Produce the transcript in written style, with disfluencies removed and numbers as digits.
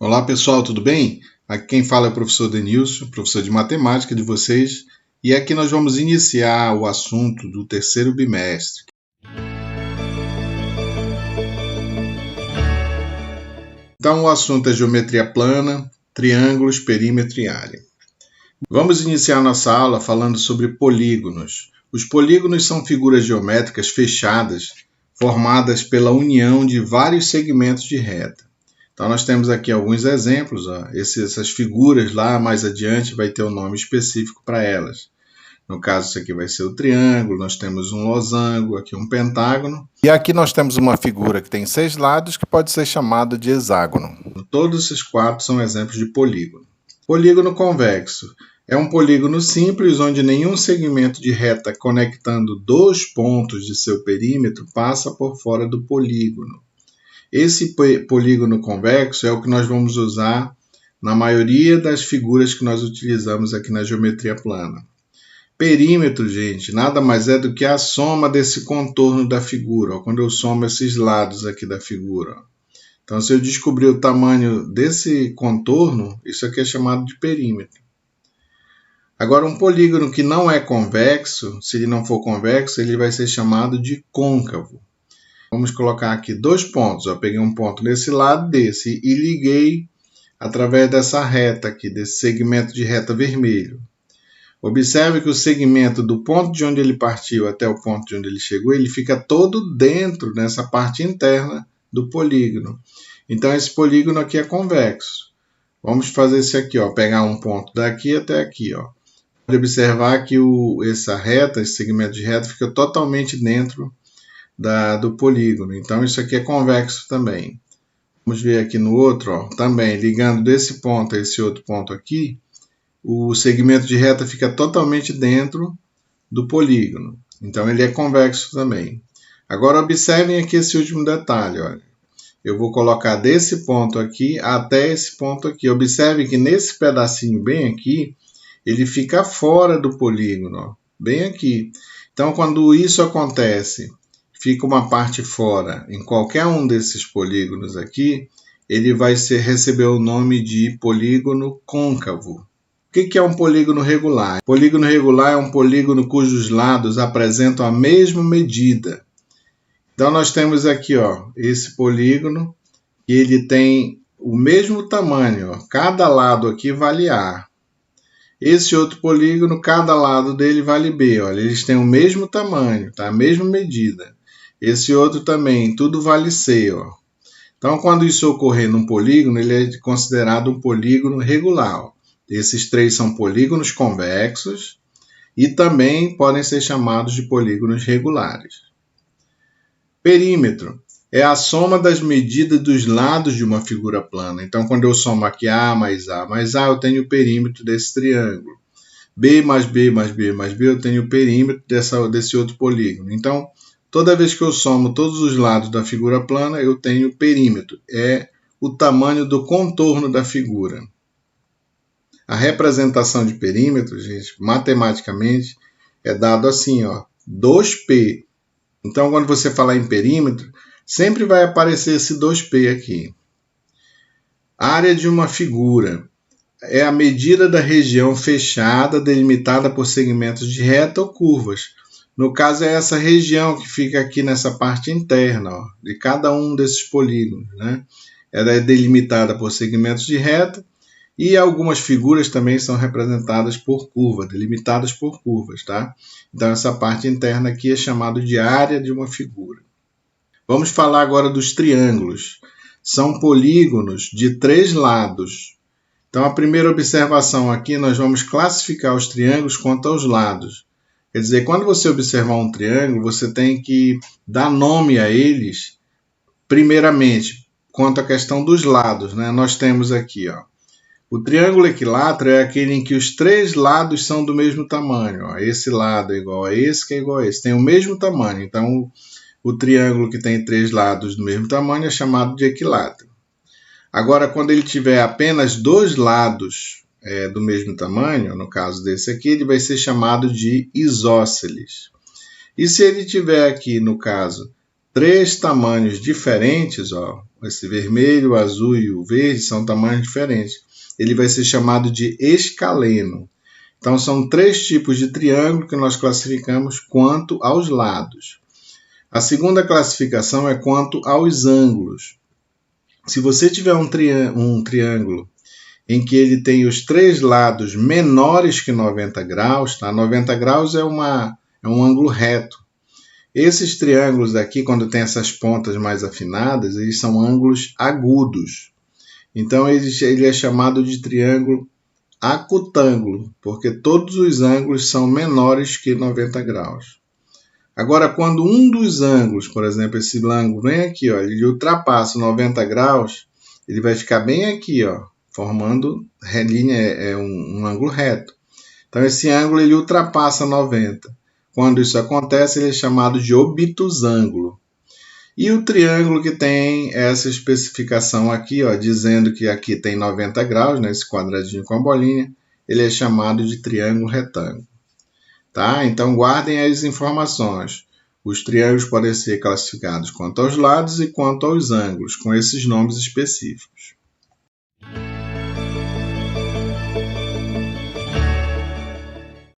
Olá pessoal, tudo bem? Aqui quem fala é o professor Denilson, professor de matemática de vocês, e aqui nós vamos iniciar o assunto do terceiro bimestre. Então o assunto é geometria plana, triângulos, perímetro e área. Vamos iniciar nossa aula falando sobre polígonos. Os polígonos são figuras geométricas fechadas, formadas pela união de vários segmentos de reta. Então, nós temos aqui alguns exemplos. Essas figuras lá mais adiante vai ter um nome específico para elas. No caso, isso aqui vai ser o triângulo, nós temos um losango, aqui um pentágono. E aqui nós temos uma figura que tem 6 lados, que pode ser chamada de hexágono. Todos esses 4 são exemplos de polígono. Polígono convexo é um polígono simples, onde nenhum segmento de reta conectando 2 pontos de seu perímetro passa por fora do polígono. Esse polígono convexo é o que nós vamos usar na maioria das figuras que nós utilizamos aqui na geometria plana. Perímetro, gente, nada mais é do que a soma desse contorno da figura, quando eu somo esses lados aqui da figura. Então, se eu descobrir o tamanho desse contorno, isso aqui é chamado de perímetro. Agora, um polígono que não é convexo, se ele não for convexo, ele vai ser chamado de côncavo. Vamos colocar aqui 2 pontos. Eu peguei um ponto nesse lado desse e liguei através dessa reta aqui, desse segmento de reta vermelho. Observe que o segmento do ponto de onde ele partiu até o ponto de onde ele chegou, ele fica todo dentro nessa parte interna do polígono. Então, esse polígono aqui é convexo. Vamos fazer isso aqui, pegar um ponto daqui até aqui. Pode observar que esse segmento de reta fica totalmente dentro do polígono. Então, isso aqui é convexo também. Vamos ver aqui no outro, também, ligando desse ponto a esse outro ponto aqui, o segmento de reta fica totalmente dentro do polígono. Então, ele é convexo também. Agora, observem aqui esse último detalhe. Olha. Eu vou colocar desse ponto aqui até esse ponto aqui. Observe que nesse pedacinho bem aqui, ele fica fora do polígono, bem aqui. Então, quando isso acontece, fica uma parte fora em qualquer um desses polígonos aqui, ele vai receber o nome de polígono côncavo. O que é um polígono regular? Polígono regular é um polígono cujos lados apresentam a mesma medida. Então, nós temos aqui esse polígono, e ele tem o mesmo tamanho. Cada lado aqui vale A. Esse outro polígono, cada lado dele vale B. Olha, eles têm o mesmo tamanho, tá? A mesma medida. Esse outro também, tudo vale C. Então, quando isso ocorrer num polígono, ele é considerado um polígono regular. Esses 3 são polígonos convexos e também podem ser chamados de polígonos regulares. Perímetro é a soma das medidas dos lados de uma figura plana. Então, quando eu somo aqui A mais A mais A, eu tenho o perímetro desse triângulo. B mais B mais B mais B, eu tenho o perímetro desse outro polígono. Então, toda vez que eu somo todos os lados da figura plana, eu tenho perímetro. É o tamanho do contorno da figura. A representação de perímetro, gente, matematicamente, é dado assim, 2P. Então, quando você falar em perímetro, sempre vai aparecer esse 2P aqui. Área de uma figura é a medida da região fechada delimitada por segmentos de reta ou curvas. No caso, é essa região que fica aqui nessa parte interna de cada um desses polígonos, né? Ela é delimitada por segmentos de reta e algumas figuras também são representadas por curva, delimitadas por curvas, tá? Então, essa parte interna aqui é chamada de área de uma figura. Vamos falar agora dos triângulos. São polígonos de 3 lados. Então, a primeira observação aqui, nós vamos classificar os triângulos quanto aos lados. Quer dizer, quando você observar um triângulo, você tem que dar nome a eles, primeiramente, quanto à questão dos lados, né? Nós temos aqui, o triângulo equilátero é aquele em que os 3 lados são do mesmo tamanho. Esse lado é igual a esse, que é igual a esse. Tem o mesmo tamanho. Então, o triângulo que tem 3 lados do mesmo tamanho é chamado de equilátero. Agora, quando ele tiver apenas 2 lados do mesmo tamanho, no caso desse aqui, ele vai ser chamado de isósceles. E se ele tiver aqui, no caso, 3 tamanhos diferentes, esse vermelho, o azul e o verde são tamanhos diferentes. Ele vai ser chamado de escaleno. Então, são 3 tipos de triângulo que nós classificamos quanto aos lados. A segunda classificação é quanto aos ângulos. Se você tiver um triângulo em que ele tem os 3 lados menores que 90 graus, tá? 90 graus é um ângulo reto. Esses triângulos aqui, quando tem essas pontas mais afinadas, eles são ângulos agudos. Então, ele é chamado de triângulo acutângulo, porque todos os ângulos são menores que 90 graus. Agora, quando um dos ângulos, por exemplo, esse ângulo vem aqui, ó, ele ultrapassa 90 graus, ele vai ficar bem aqui, ó, formando linha, um ângulo reto. Então, esse ângulo ele ultrapassa 90. Quando isso acontece, ele é chamado de obtusângulo. E o triângulo que tem essa especificação aqui, ó, dizendo que aqui tem 90 graus, né, esse quadradinho com a bolinha, ele é chamado de triângulo retângulo. Tá? Então, guardem as informações. Os triângulos podem ser classificados quanto aos lados e quanto aos ângulos, com esses nomes específicos.